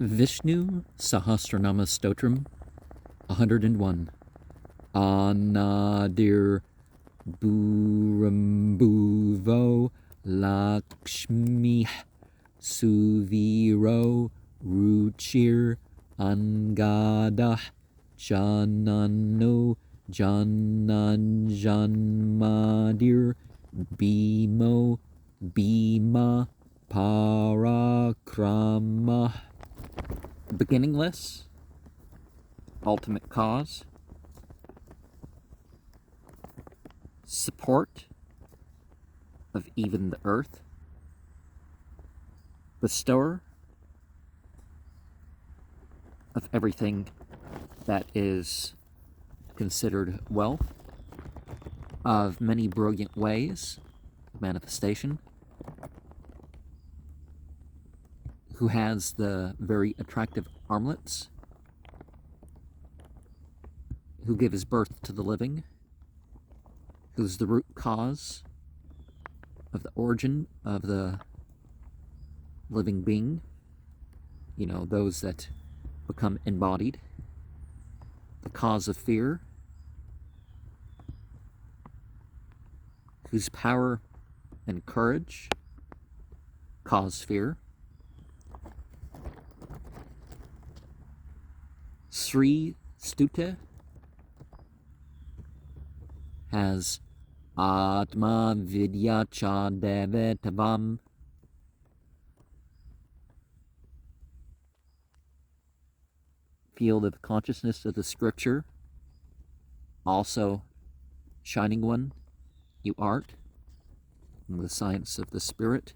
Visnu Sahasra Stotram 101. Anadir Burambuvo Lakshmi Suviro Ruchir Angada Janano Jananjanmadir Bimo Bima Parakrama. Beginningless, ultimate cause, support of even the earth, bestower of everything that is considered wealth, of many brilliant ways of manifestation, who has the very attractive armlets, who gives birth to the living, who's the root cause of the origin of the living being, those that become embodied, the cause of fear, whose power and courage cause fear. Sri Stute has Atma Vidya Cha Devetavam. Field of consciousness of the scripture. Also, Shining One, you art. And the science of the spirit.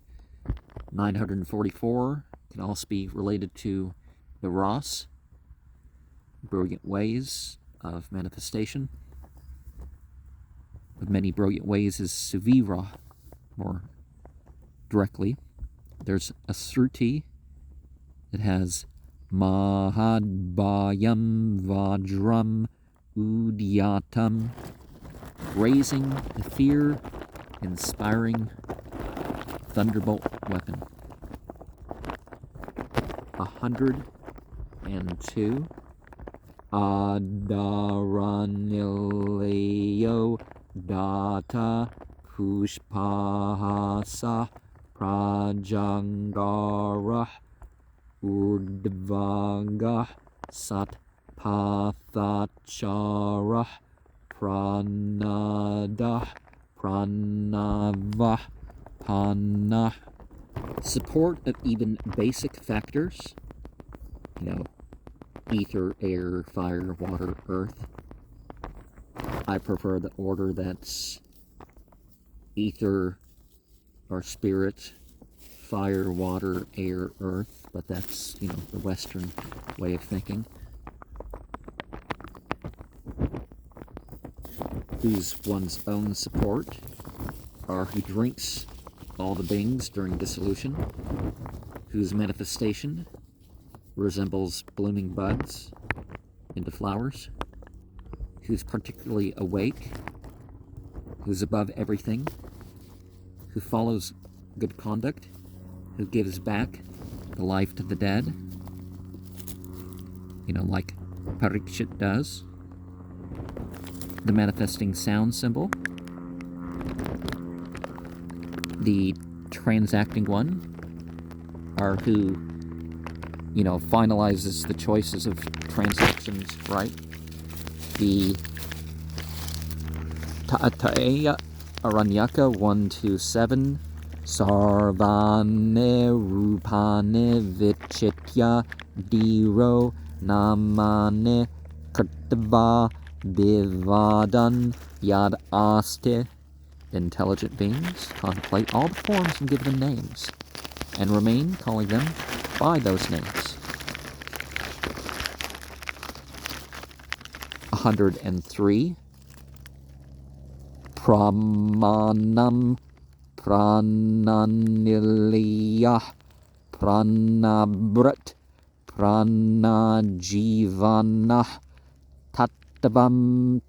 944 can also be related to the Eros. Brilliant ways of manifestation. Of many brilliant ways is Suvira, more directly. There's a Sruti that has Mahadbayam Vajram Udyatam, raising the fear-inspiring thunderbolt weapon. 102. Adaranileo Data Pushpahasa Prajangara Urdvanga Satpathachara Pranada Pranava Pana. Support of even basic factors, ether, air, fire, water, earth. I prefer the order that's ether or spirit, fire, water, air, earth, but that's, the Western way of thinking. Who's one's own support, or who drinks all the beings during dissolution, whose manifestation resembles blooming buds into flowers, who's particularly awake, who's above everything, who follows good conduct, who gives back the life to the dead, like Parikshit does. The manifesting sound symbol, the transacting one, or who finalizes the choices of transactions, right? The Ta'ataya Aranyaka 127, Sarvane Rupane Vichitya Diro Namane Kartava Bivadan Yad Aste. Intelligent beings contemplate all the forms and give them names, and remain calling them by those names. 103. Pramanam Prananiliyah Pranabrat Pranajivanah Tattavam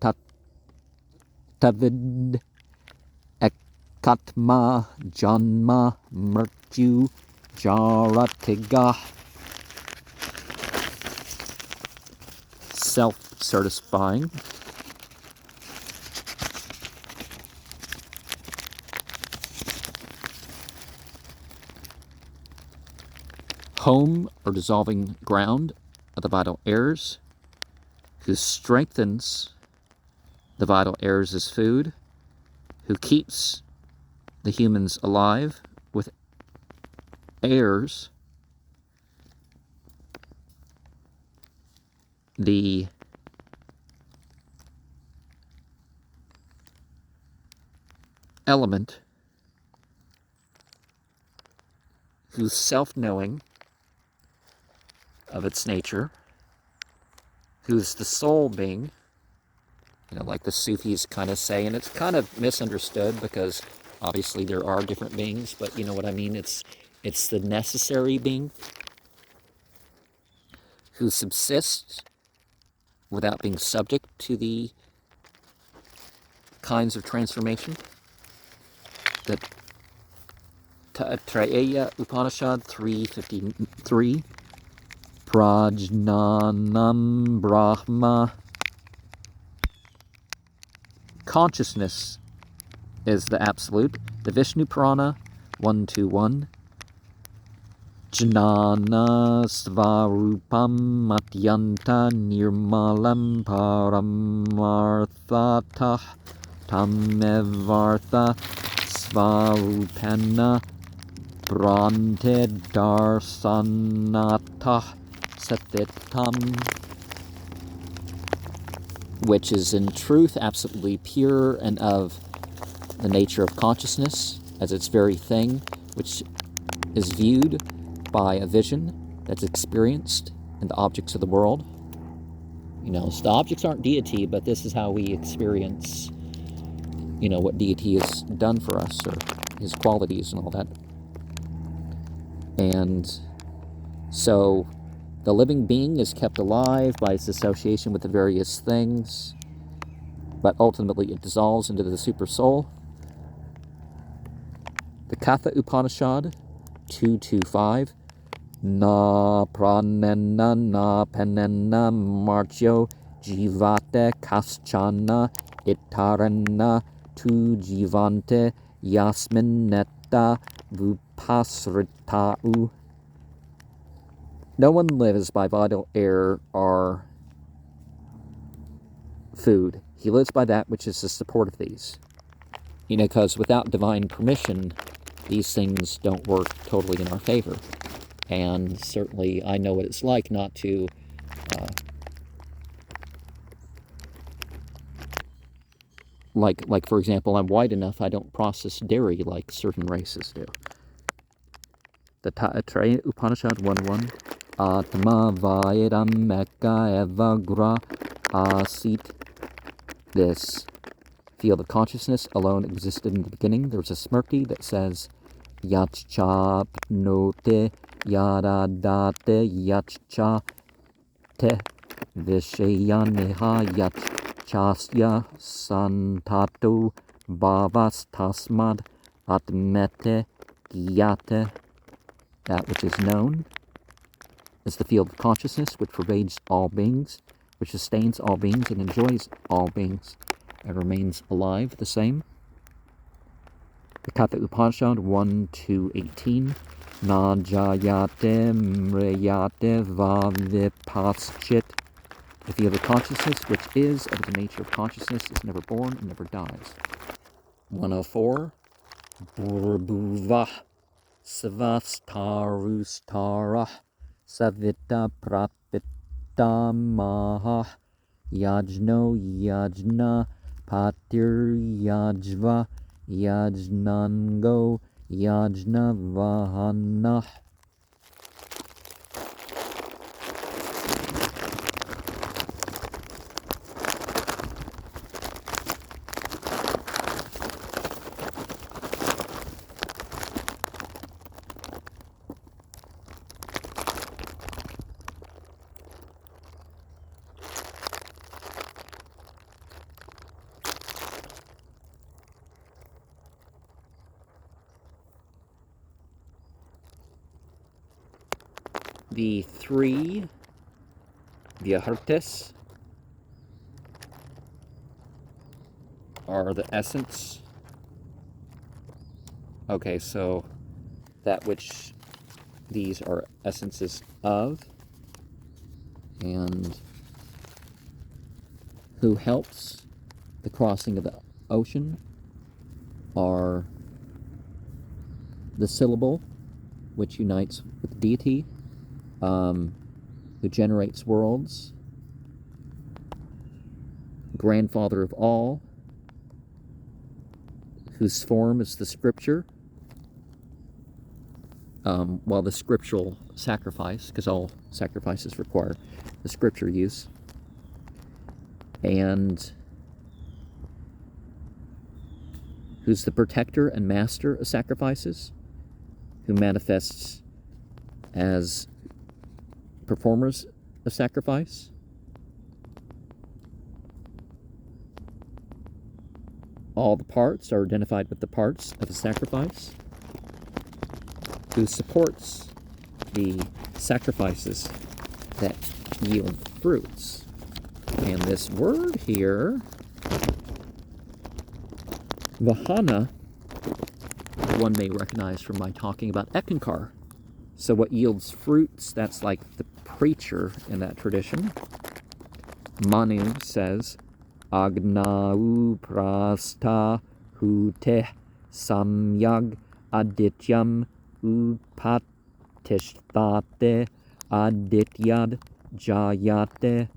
Tattavid Ekatma Janma Mrityu Jaratigah. self-satisfying. Home or dissolving ground of the vital airs, who strengthens the vital airs as food, who keeps the humans alive with airs, the element whose self-knowing of its nature, who's the soul being, like the Sufis kind of say, and it's kind of misunderstood because obviously there are different beings, but you know what I mean? It's the necessary being who subsists without being subject to the kinds of transformation that Taittiriya Upanishad 3:53, Prajnanam Brahma. Consciousness is the absolute. The Vishnu Purana 121, Jnana Svarupam Matyanta Nirmalam Paramarthatah Tamevartha Svarupana Brante Darsanatah Satitam, which is in truth absolutely pure and of the nature of consciousness as its very thing, which is viewed by a vision that's experienced in the objects of the world. So the objects aren't deity, but this is how we experience, what deity has done for us, or his qualities and all that. And so the living being is kept alive by its association with the various things, but ultimately it dissolves into the super soul. The Katha Upanishad 2:25, Na pranena na penena marchyo jivate kaschana itarena tu jivante yasmin netta vupasritau. No one lives by vital air or food. He lives by that which is the support of these. Because without divine permission, these things don't work totally in our favor. And certainly I know what it's like not to like for example, I'm white enough I don't process dairy like certain races do. The Taittiriya Upanishad 1:1, Atma Vaidam Mekka Evagra Asit. This field of consciousness alone existed in the beginning. There's a Smriti that says, Yachcha Pnote Yaradate Yachcha Te Vishayaneha Yachchasya Santato Bhavas Tasmad Atmete Gyate. That which is known is the field of consciousness which pervades all beings, which sustains all beings and enjoys all beings, and remains alive the same. The Katha Upanishad 1:2-18, Na jayate mreyate vavipaschit. The field of consciousness, which is of the nature of consciousness, is never born and never dies. 104, Burbhuva Savastarustara Savita Prapita Maha Yajno Yajna Patir Yajva Yajnango Yajna Vahana. The three Vyahartis are the essence. Okay, so that which these are essences of, and who helps the crossing of the ocean are the syllable, which unites with the deity, who generates worlds, grandfather of all, whose form is the scripture, well, the scriptural sacrifice, because all sacrifices require the scripture use, and who's the protector and master of sacrifices, who manifests as performers of sacrifice. All the parts are identified with the parts of a sacrifice, who supports the sacrifices that yield fruits. And this word here, Vahana, one may recognize from my talking about Ekankar. So what yields fruits, that's like the preacher in that tradition. Manu says, Agnau prasta hute samyag adityam upatishtate adityad jayate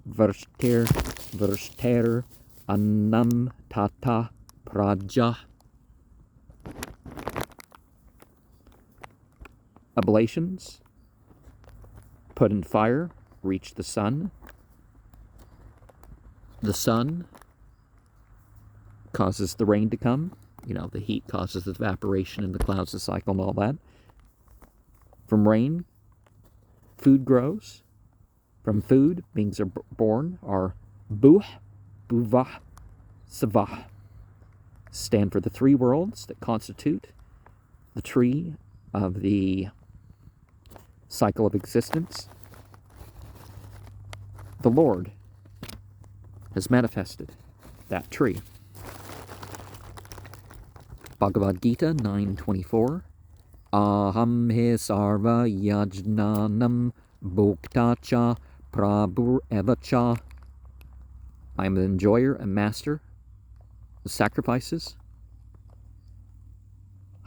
vrshter annam tata praja. Oblations, put in fire, reach the sun. The sun causes the rain to come. You know, the heat causes the evaporation in the clouds to cycle and all that. From rain, food grows. From food, beings are born, are buh, buvah, savah. Stand for the three worlds that constitute the tree of the cycle of existence. The Lord has manifested that tree. Bhagavad Gita 9:24. Aham he sarva yajnanam bhoktacha prabhur evacha. I am the enjoyer and master of sacrifices.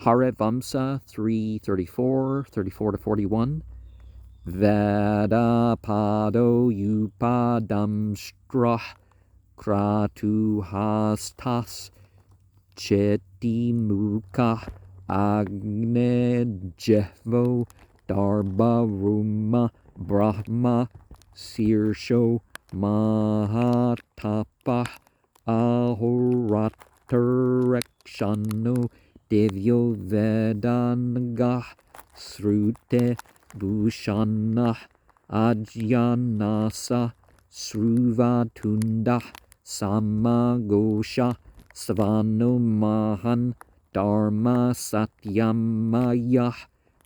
Hare Vamsa 3:34, 34-41. Veda pado upadam strah kratu hastas cheti mukha agne jevo darba ruma brahma sirsho mahatapa ahorattarekshano devyo vedanga srute bhushana ajyanasa sruvatunda samagosha savano mahan dharma satyamaya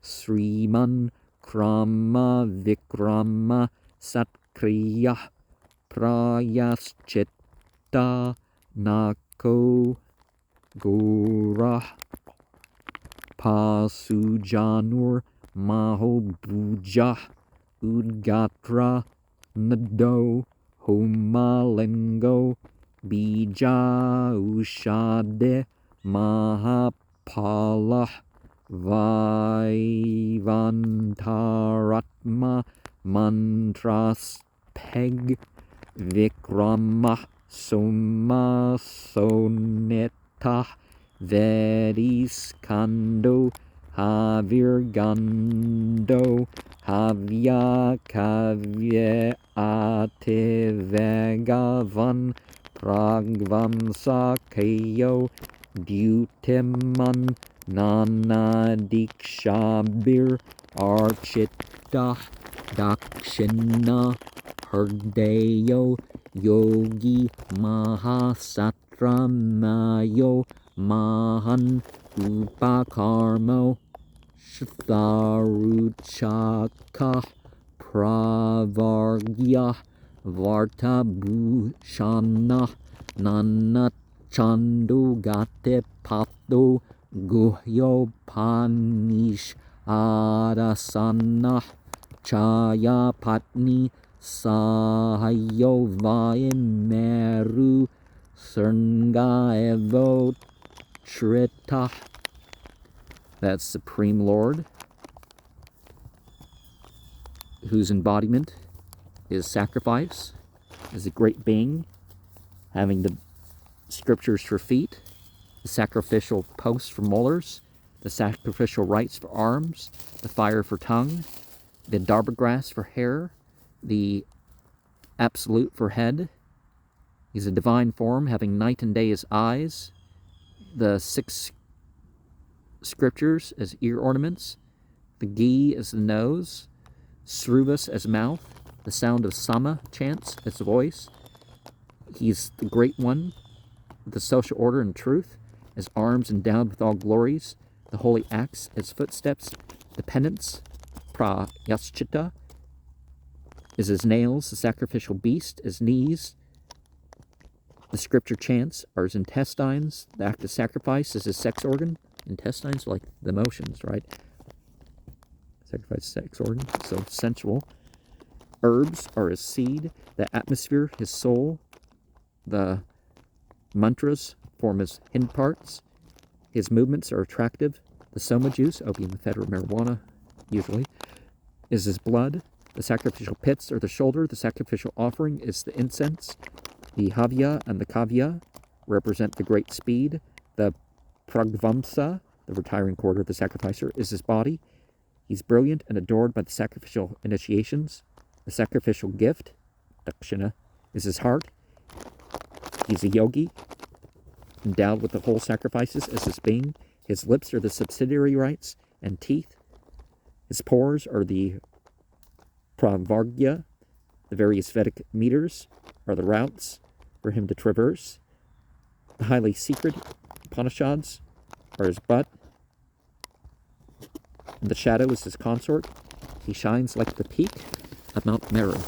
sriman krama vikrama satkriya prayaschitta nako gora pasujanur mahobuja udgatra nado homalengo bija ushade mahapala vaivantaratma mantras peg vikrama soma soneta veriskando havirgando havya kavya atevegavan pragvamsa kayo duteman nanadikshabir archita dakshina herdeyo yogi mahasatramayo mahan upakarmo shtaruchaka pravargya vartabhushana Chandu Gate Pato Guhyo Panish Arasana Chaya Patni Sahayo Vayemeru Sernga Evo Trita. That's Supreme Lord, whose embodiment is sacrifice, is a great being, having the scriptures for feet, the sacrificial posts for molars, the sacrificial rites for arms, the fire for tongue, the darba grass for hair, the absolute for head. He's a divine form, having night and day as eyes, the 6 scriptures as ear ornaments, the gi as the nose, Sruvas as mouth, the sound of Sama chants as voice. He's the great one, the social order and truth, as arms endowed with all glories, the holy acts as footsteps, the penance, prayaschita, is his nails, the sacrificial beast as knees, the scripture chants are his intestines, the act of sacrifice is his sex organ. Intestines are like the emotions, right? Sacrifice sex organ, so sensual. Herbs are his seed, the atmosphere his soul, the mantras form his hind parts, his movements are attractive, the soma juice, opium, ephedra, marijuana, usually, is his blood, the sacrificial pits are the shoulder, the sacrificial offering is the incense, the havya and the kavya represent the great speed, the pragvamsa, the retiring quarter of the sacrificer, is his body. He's brilliant and adored by the sacrificial initiations. The sacrificial gift, dakshina, is his heart. He's a yogi, endowed with the whole sacrifices as his being. His lips are the subsidiary rites and teeth. His pores are the pravargya. The various Vedic meters are the routes for him to traverse. The highly secret Upanishads are his butt. The shadow is his consort. He shines like the peak of Mount Meru.